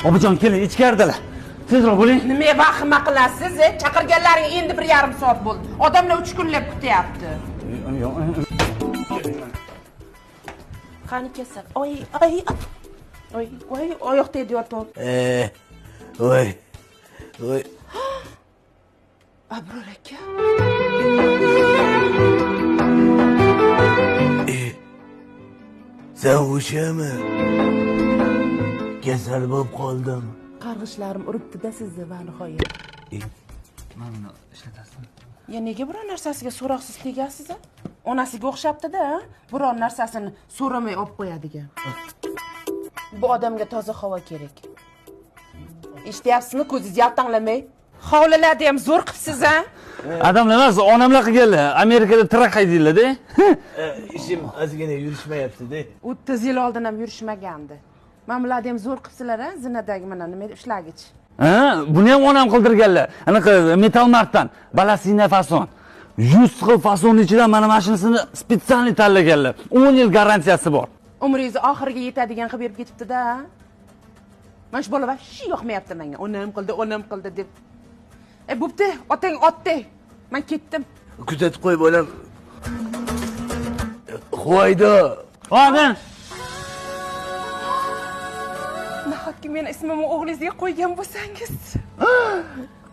Obajon keling, ichkaridalar. Tezroq bo'ling. Nima vahima qilasiz? Chaqirganlaring endi 1,5 soat bo'ldi. Odamlar 3 kunlab kutyapti. Qani kesar. Oy. Oyoq tegdi-yor. Voy. Abror aka. Sen o'shami? Kasal bo'lib qoldim. Qarg'ishlarim uribdi-da sizni va nihoyat. Mana buni ishlatasizmi? Ya nega biror narsasiga so'roqsiz tegasiz? Onasiga o'xshabdi-da, biror narsasini so'ramay olib qo'yadigan. Bu odamga toza havo kerak. Eshityapsizmi? Ko'zingiz yaltanglamay. Hovlilarda ham zo'r qilibsiz-a? Adamlar emas, onamlar qilganlar. Amerikada trak haydaydilar-da. Ishim ozgina yurishmayapti-da. 30 yil oldin ham yurishmagandi. Mana bularni ham zo'r qilibsizlar-a? Zinadagi mana nima ushlagich. Buni ham onam qildirganlar. Anaqa metal markdan, balasina fason. 100 xil fasonning ichidan mana mashinasini spesialni tanlaganlar. 10 yil garantiyasi bor. Umringiz oxiriga yetadigan qilib berib ketibdi-da. Mana shu bola vashi yoqmayapti menga. Onam qildi deb. Bo'pti, otang otdi. Men ketdim. Kuzatib qo'y bolam. Qo'ydi. Odan. Nahotki men ismimni o'g'lingizga qo'ygan bo'lsangiz?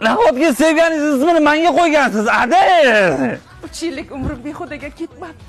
Nahotki sevganingiz ismini menga qo'ygansiz, ade. 3 yillik umrim behudaga ketmabdi.